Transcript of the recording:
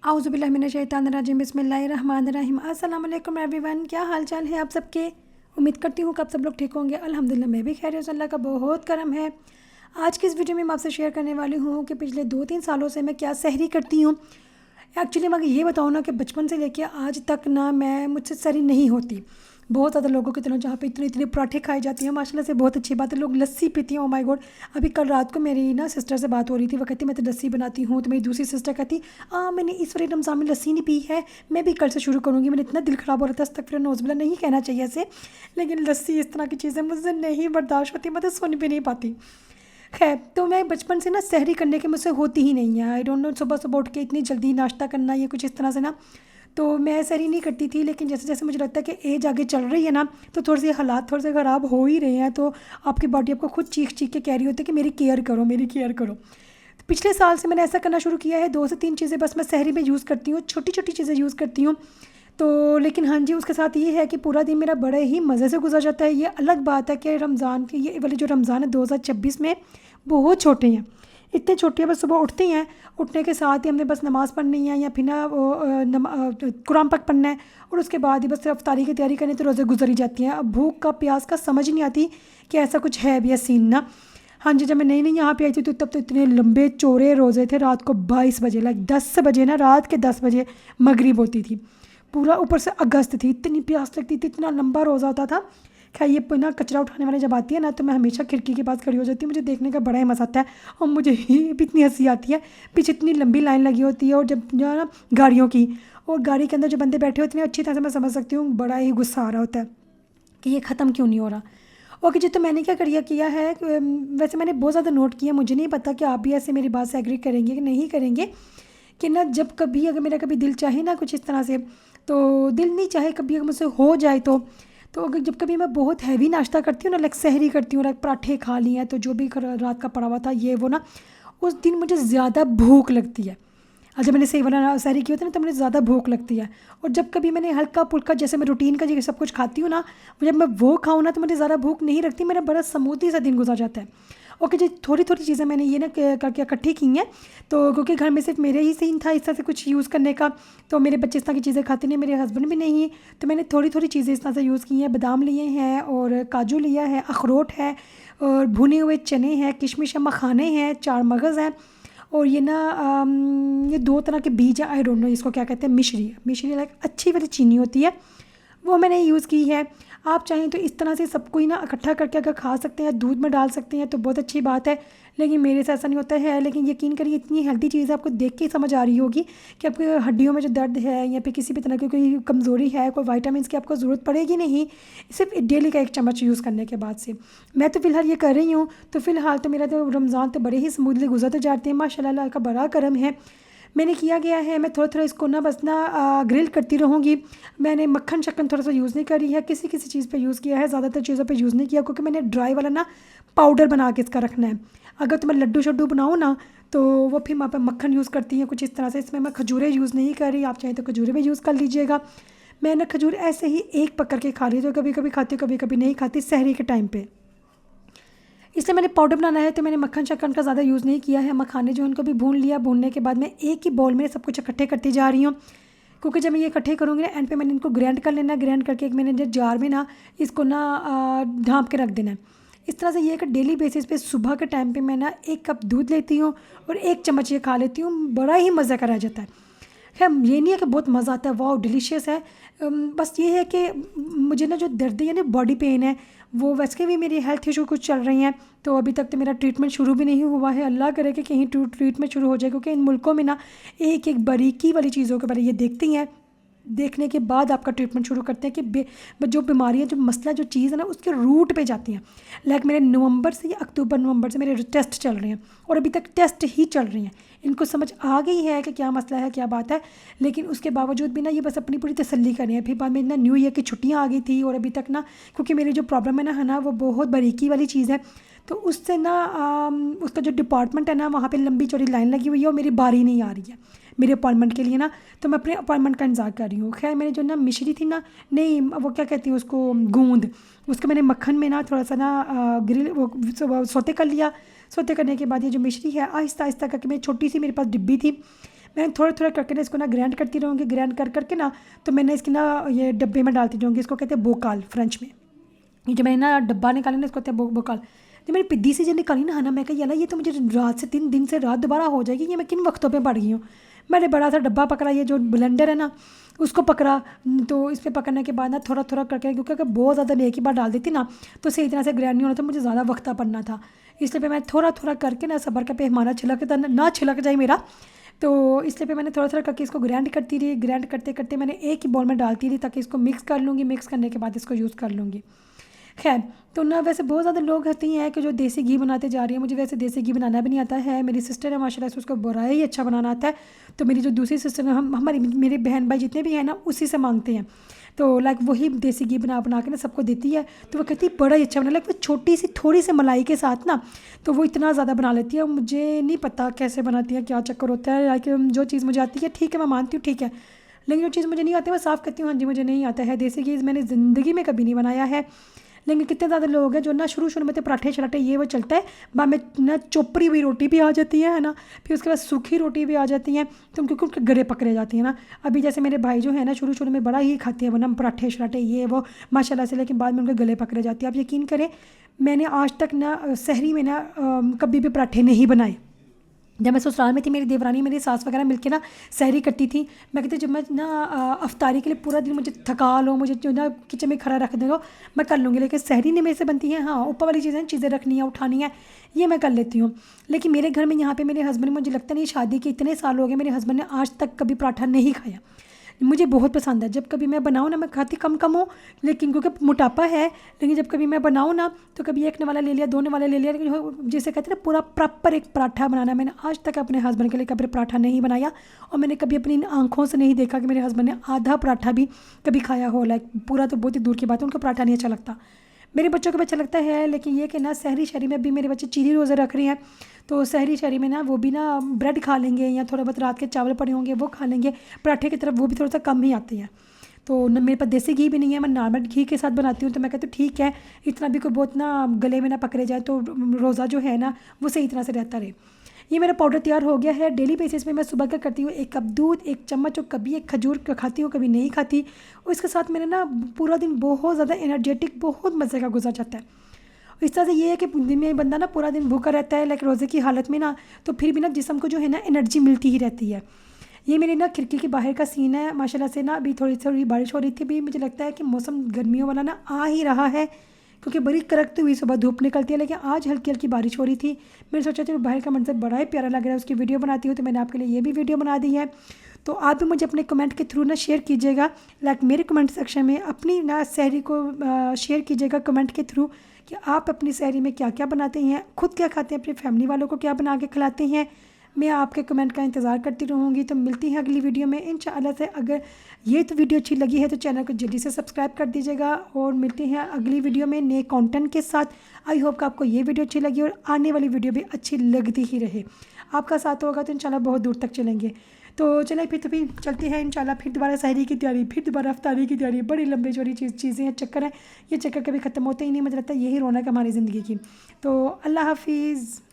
आउज़ुबिल्लाहिमिनश्शैतानिर्रजीम बिस्मिल्लाहिर्रहमानिर्रहीम। अस्सलाम वालेकुम एवरीवन, क्या हाल चाल है आप सबके। उम्मीद करती हूँ कि आप सब लोग ठीक होंगे। अल्हम्दुलिल्लाह मैं भी खैरियत से, अल्लाह का बहुत करम है। आज की इस वीडियो में मैं आपसे शेयर करने वाली हूँ कि पिछले 2-3 सालों से मैं क्या सहरी करती हूँ। एक्चुअली मैं ये बताऊँ ना कि बचपन से लेके आज तक ना मैं मुझसे सहरी नहीं होती। बहुत ज़्यादा लोगों की तरह जहाँ पे इतने इतने पराठे खाए जाते हैं, माशाल्लाह से बहुत अच्छी बात है। लोग लस्सी पीती हैं, ओ माय गॉड। अभी कल रात को मेरी ना सिस्टर से बात हो रही थी, वो कहती मैं तो लस्सी बनाती हूँ, तो मेरी दूसरी सिस्टर कहती मैंने इस वाले रमज़ान में लस्सी नहीं पी है, मैं भी कल से शुरू करूँगी। मेरा इतना दिल ख़राब हो रहा था, अस्तगफिरुल्लाह नौज़ुबिल्लाह, नहीं कहना चाहिए ऐसे, लेकिन लस्सी इस तरह की चीज़ें मुझसे नहीं बर्दाश्त होती, मैं तो सुन भी नहीं पाती। खैर, तो मैं बचपन से ना सहरी करने के मुझसे होती ही नहीं है। आई डोंट नो, सुबह सुबह उठ के इतनी जल्दी नाश्ता करना, ये कुछ इस तरह से ना, तो मैं सहरी नहीं करती थी। लेकिन जैसे जैसे मुझे लगता है कि एज आगे चल रही है ना, तो थोड़े से हालात थोड़े से ख़राब हो ही रहे हैं, तो आपकी बॉडी आपको खुद चीख चीख के कह रही होती है कि मेरी केयर करो, मेरी केयर करो। तो पिछले साल से मैंने ऐसा करना शुरू किया है। 2 से 3 चीज़ें बस मैं सहरी में यूज़ करती हूँ, छोटी छोटी चीज़ें यूज़ करती हूँ। तो लेकिन हाँ जी, उसके साथ ये है कि पूरा दिन मेरा बड़े ही मज़े से गुजर जाता है। ये अलग बात है कि रमज़ान की ये वाली जो रमज़ान है 2026 में, बहुत छोटे हैं, इतने छोटे हैं। बस सुबह उठते हैं, उठने के साथ ही हमने बस नमाज़ पढ़नी है या फिर ना वो कुरान पाक पढ़ना है, और उसके बाद ही बस अफ्तारी की तैयारी करनी, तो रोज़े गुजर ही जाती हैं। अब भूख का प्यास का समझ ही नहीं आती कि ऐसा कुछ है भी या सीन ना। हाँ जी, जब मैं नई नई यहाँ पे आई थी तो तब तो इतने लंबे चौड़े रोज़े थे। रात को 22 बजे, लाइक 10 बजे ना, रात के 10 बजे मगरिब होती थी। पूरा ऊपर से अगस्त थी, इतनी प्यास लगती थी, इतना लंबा रोज़ा होता था। खैर, ये ना कचरा उठाने वाले जब आती है ना, तो मैं हमेशा खिड़की के पास खड़ी हो जाती हूँ। मुझे देखने का बड़ा ही मज़ा आता है, और मुझे ही भी इतनी हंसी आती है। पीछे इतनी लंबी लाइन लगी होती है, और जब जो है ना गाड़ियों की, और गाड़ी के अंदर जो बंदे बैठे होते हैं, अच्छी तरह से मैं समझ सकती हूँ, बड़ा ही गुस्सा आ रहा होता है कि ये ख़त्म क्यों नहीं हो रहा। ओके जी, तो मैंने क्या किया है, वैसे मैंने बहुत ज़्यादा नोट किया, मुझे नहीं पता कि आप भी ऐसे मेरी बात से एग्री करेंगे कि नहीं करेंगे, कि ना जब कभी अगर मेरा कभी दिल चाहे ना कुछ इस तरह से, तो दिल नहीं चाहे कभी अगर मुझसे हो जाए तो अगर जब कभी मैं बहुत हैवी नाश्ता करती हूँ ना, लाइक सहरी करती हूँ, लाइक पराठे खा लिए हैं, तो जो भी रात का पड़ा हुआ था ये वो ना, उस दिन मुझे ज़्यादा भूख लगती है। और जब मैंने सही वाला सहरी की होती है ना, तो मुझे ज़्यादा भूख लगती है। और जब कभी मैंने हल्का फुल्का, जैसे मैं रूटीन का ये सब कुछ खाती हूँ ना, जब मैं वो खाऊँ ना, तो मुझे ज़्यादा भूख नहीं लगती, मेरा बड़ा स्मूथली सा दिन गुजर जाता है। ओके जी, थोड़ी थोड़ी चीज़ें मैंने ये ना करके इकट्ठी की हैं, तो क्योंकि घर में सिर्फ मेरे ही सीन था इस तरह से कुछ यूज़ करने का, तो मेरे बच्चे इस तरह की चीज़ें खाते नहीं, मेरे हस्बैंड भी नहीं, तो मैंने थोड़ी थोड़ी चीज़ें इस तरह से यूज़ की हैं। बादाम लिए हैं, और काजू लिया है, अखरोट है, और भुने हुए चने हैं, किशमिश है, मखाने हैं, 4 मगज़ हैं, और ये ना ये 2 तरह के बीज है, आई डोंट नो इसको क्या कहते हैं, मिश्री लाइक अच्छी वाली चीनी होती है, वो मैंने यूज़ की है। आप चाहें तो इस तरह से सबको ही ना इकट्ठा करके अगर खा सकते हैं, दूध में डाल सकते हैं, तो बहुत अच्छी बात है, लेकिन मेरे से ऐसा नहीं होता है। लेकिन यकीन करिए, इतनी हेल्दी चीज़ आपको देख के ही समझ आ रही होगी कि आपकी हड्डियों में जो दर्द है या फिर किसी भी तरह की कोई कमज़ोरी है, कोई विटामिन की आपको ज़रूरत पड़ेगी नहीं, सिर्फ डेली का 1 चम्मच यूज़ करने के बाद से। मैं तो फ़िलहाल ये कर रही हूँ, तो फ़िलहाल तो मेरा तो रमज़ान तो बड़े ही स्मूथली गुजरते जाते हैं, माशाल्लाह, अल्लाह का बड़ा करम है। मैंने किया गया है, मैं थोड़ा थोड़ा इसको ना बस ना ग्रिल करती रहूँगी। मैंने मक्खन शक्कन थोड़ा सा यूज़ नहीं करी है, किसी किसी चीज़ पे यूज़ किया है, ज़्यादातर चीज़ों पे यूज़ नहीं किया, क्योंकि मैंने ड्राई वाला ना पाउडर बना के इसका रखना है। अगर तो मैं लड्डू शड्डू बनाऊँ ना, तो वो फिर वहाँ पर मक्खन यूज़ करती हैं कुछ इस तरह से। इसमें मैं खजूरें यूज़ नहीं कर रही, आप चाहें तो खजूरें भी यूज़ कर लीजिएगा। मैं ना खजूर ऐसे ही एक पकड़ के खा रही हूँ, तो कभी कभी खाती हूँ, कभी कभी नहीं खाती, सहरी के टाइम पर। इसलिए मैंने पाउडर बनाना है, तो मैंने मक्खन शक्कर का ज़्यादा यूज़ नहीं किया है। मखाने जो उनको भी भून लिया, भूनने के बाद मैं एक ही बाउल में सब कुछ इकट्ठे करती जा रही हूँ, क्योंकि जब मैं ये इकट्ठे करूँगी ना, एंड पे मैंने इनको ग्राइंड कर लेना। ग्राइंड करके एक मैंने जार में ना इसको ना ढाँप के रख देना है। इस तरह से ये कि डेली बेसिस पे सुबह के टाइम पे मैं ना 1 कप दूध लेती हूँ और 1 चम्मच ये खा लेती हूँ, बड़ा ही मज़ा का रह जाता है। खैर, ये नहीं है कि बहुत मज़ा आता है, वाह डिलीशियस है। बस ये है कि मुझे ना जो दर्द है ना, बॉडी पेन है, वो वैसे भी मेरी हेल्थ इशू कुछ चल रही हैं, तो अभी तक तो मेरा ट्रीटमेंट शुरू भी नहीं हुआ है। अल्लाह करे कि कहीं ट्रीटमेंट शुरू हो जाए, क्योंकि इन मुल्कों में ना एक एक बारीकी वाली चीज़ों के बारे ये देखती हैं, देखने के बाद आपका ट्रीटमेंट शुरू करते हैं कि जो बीमारी है, जो मसला, जो चीज़ है ना, उसके रूट पे जाती हैं। लाइक मेरे नवंबर से या अक्टूबर नवंबर से मेरे टेस्ट चल रहे हैं, और अभी तक टेस्ट ही चल रही हैं। इनको समझ आ गई है कि क्या मसला है, क्या बात है, लेकिन उसके बावजूद भी ना ये बस अपनी पूरी तसल्ली कर रहे हैं। फिर बाद में ना न्यू ईयर की छुट्टियाँ आ गई थी, और अभी तक ना, क्योंकि मेरी जो प्रॉब्लम है ना वो बहुत बारीकी वाली चीज़ है, तो उससे ना उसका जो डिपार्टमेंट है ना, वहाँ पे लंबी चौड़ी लाइन लगी हुई है, और मेरी बारी नहीं आ रही है मेरे अपॉइंटमेंट के लिए ना, तो मैं अपने अपॉइंटमेंट का इंतज़ार कर रही हूँ। खैर, मैंने जो ना मिश्री थी ना, नहीं वो क्या कहती हैं उसको, गूंद, उसको मैंने मक्खन में ना थोड़ा सा ना ग्रिल वो सौते कर लिया। सौते करने के बाद ये जो मिश्री है, आहिस्ता आहिस्ता करके, मैं छोटी सी मेरे पास डिब्बी थी, मैं थोड़ा थोड़ा करके ना इसको ना ग्राइंड करती रहूँगी। ग्राइंड कर करके ना तो मैंने इसकी ना ये डब्बे में डालती रहूँगी। इसको कहते हैं बोकाल फ्रेंच में। ये जो मैंने ना डब्बा निकाला ना इसको कहते हैं बोकाल। जब मैंने पिद्दी सी जब निकाली ना मैं कहा यार ये तो मुझे रात से 3 दिन से रात दोबारा हो जाएगी, ये मैं किन वक्तों पे पड़ गई हूँ। मैंने बड़ा सा डब्बा पकड़ा, ये जो ब्लेंडर है ना उसको पकड़ा। तो इस पर पकड़ने के बाद ना थोड़ा थोड़ा करके, क्योंकि अगर बहुत ज़्यादा मैं एक ही बार डाल देती ना तो सही तरह से ग्राइंड नहीं होना था, मुझे ज़्यादा वक्ता पड़ना था। इसलिए पे मैं थोड़ा थोड़ा करके ना सबर का पे हमारा छिलक ना छिलक जाए मेरा, तो इसलिए पे मैंने थोड़ा थोड़ा करके इसको ग्राइंड करती रही। ग्राइंड करते करते मैंने एक ही बॉल में डालती रही ताकि इसको मिक्स कर लूँगी। मिक्स करने के बाद इसको यूज़ कर लूँगी। खैर तो ना वैसे बहुत ज़्यादा लोग होती हैं कि जो देसी घी बनाते जा रही हैं। मुझे वैसे देसी घी बनाना भी नहीं आता है। मेरी सिस्टर है माशाल्लाह से, उसको बड़ा ही अच्छा बनाना आता है। तो मेरी जो दूसरी सिस्टर है, हमारी मेरे बहन भाई जितने भी हैं ना उसी से मांगते हैं। तो लाइक वही देसी घी बना बना के ना सबको देती है। तो वो कहती है बड़ा ही अच्छा बना, लाइक वो छोटी सी थोड़ी सी मलाई के साथ ना तो वो इतना ज़्यादा बना लेती है। मुझे नहीं पता कैसे बनाती है, क्या चक्कर होता है। लाइक जो चीज़ मुझे आती है ठीक है मैं मानती हूँ ठीक है, लेकिन जो चीज़ मुझे नहीं आती है मैं साफ़ कहती हूँ हाँ जी मुझे नहीं आता है। देसी घी मैंने ज़िंदगी में कभी नहीं बनाया है। लेकिन कितने ज़्यादा लोग हैं जो ना शुरू शुरू में तो पराठे शराठे ये वो चलता है, बाद में ना चोपड़ी हुई रोटी भी आ जाती है ना, फिर उसके बाद सूखी रोटी भी आ जाती हैं। तो क्योंकि उनके गले पकड़े जाती हैं ना। अभी जैसे मेरे भाई जो है ना शुरू शुरू में बड़ा ही खाते हैं वरना पराठे शराठे ये वो माशाल्लाह से, लेकिन बाद में उनके गले पकड़े जाती है। आप यकीन करें मैंने आज तक ना सहरी में ना कभी भी पराठे नहीं बनाए। जब मैं ससुराल में थी मेरी देवरानी मेरी सास वगैरह मिलके ना सहरी करती थी। मैं कहती जब मैं ना अफ्तारी के लिए पूरा दिन मुझे थका लो, मुझे जो ना किचन में खड़ा रख देगा मैं कर लूँगी, लेकिन सहरी नहीं मेरे से बनती है। हाँ ऊपर वाली चीज़ें रखनी है उठानी है ये मैं कर लेती हूँ। लेकिन मेरे घर में यहाँ पे मेरे हस्बैंड, मुझे लगता नहीं शादी के इतने साल हो गए मेरे हस्बैंड ने आज तक कभी पराठा नहीं खाया। मुझे बहुत पसंद है। जब कभी मैं बनाऊँ ना मैं खाती कम कम हो, लेकिन क्योंकि मोटापा है, लेकिन जब कभी मैं बनाऊँ ना तो कभी एक ने वाला ले लिया दोने वाला ले लिया, लेकिन जैसे कहते हैं ना पूरा प्रॉपर एक पराठा बनाना। मैंने आज तक अपने हस्बैंड के लिए कभी पराठा नहीं बनाया और मैंने कभी अपनी आंखों से नहीं देखा कि मेरे हस्बैंड ने आधा पराठा भी कभी खाया हो। लाइक पूरा तो बहुत ही दूर की बात है, उनको पराठा नहीं अच्छा लगता। मेरे बच्चों को भी अच्छा लगता है, लेकिन ये कि ना सहरी शहरी में भी मेरे बच्चे चीनी रोज़े रख रहे हैं तो सहरी शहरी में ना वो भी ना ब्रेड खा लेंगे या थोड़ा बहुत रात के चावल पड़े होंगे वो खा लेंगे। पराठे की तरफ वो भी थोड़ा सा कम ही आते हैं। तो न मेरे पास देसी घी भी नहीं है, मैं नॉर्मल घी के साथ बनाती हूँ। तो मैं कहती हूँ ठीक है इतना भी कोई बहुत ना गले में ना पकड़े जाए तो रोज़ा जो है ना वो सही तरह से रहता रहे। ये मेरा पाउडर तैयार हो गया है। डेली बेसिस पे मैं सुबह क्या करती हूँ 1 कप दूध 1 चम्मच और कभी एक खजूर खाती हूँ कभी नहीं खाती। और इसके साथ मेरा ना पूरा दिन बहुत ज़्यादा एनर्जेटिक बहुत मज़े का गुजर जाता है। इस तरह से ये है कि दिन में बंदा ना पूरा दिन भूखा रहता है लाइक रोज़े की हालत में ना, तो फिर भी ना जिस्म को जो है ना एनर्जी मिलती ही रहती है। ये मेरी ना खिड़की के बाहर का सीन है माशाल्लाह से ना। अभी थोड़ी थोड़ी बारिश हो रही थी, अभी मुझे लगता है कि मौसम गर्मियों वाला ना आ ही रहा है क्योंकि बड़ी कड़कती हुई सुबह धूप निकलती है, लेकिन आज हल्की हल्की बारिश हो रही थी। मैंने सोचा था बाहर का मंजर बड़ा ही प्यारा लग रहा है, उसकी वीडियो बनाती हूँ, तो मैंने आपके लिए ये भी वीडियो बना दी है। तो आप भी मुझे अपने कमेंट के थ्रू ना शेयर कीजिएगा, लाइक मेरे कमेंट सेक्शन में अपनी ना सहरी को शेयर कीजिएगा कमेंट के थ्रू कि आप अपनी सहरी में क्या क्या बनाते हैं, खुद क्या खाते हैं, अपनी फैमिली वालों को क्या बना के खिलाते हैं। मैं आपके कमेंट का इंतज़ार करती रहूँगी। तो मिलती हैं अगली वीडियो में इंशाअल्लाह से। अगर ये तो वीडियो अच्छी लगी है तो चैनल को जल्दी से सब्सक्राइब कर दीजिएगा और मिलते हैं अगली वीडियो में नए कंटेंट के साथ। आई होप कि आपको ये वीडियो अच्छी लगी और आने वाली वीडियो भी अच्छी लगती ही रहे। आपका साथ होगा तो इंशाल्लाह बहुत दूर तक चलेंगे। तो चलें फिर चलते हैं इंशाल्लाह, फिर दोबारा सहरी की तैयारी, फिर दोबारा अफ्तारी की तैयारी। बड़ी लंबी चौड़ी चीज़ें हैं, चक्कर है, ये चक्कर कभी ख़त्म होते ही नहीं। मुझे लगता है यही रौनक है हमारी ज़िंदगी की। तो अल्लाह हाफिज़।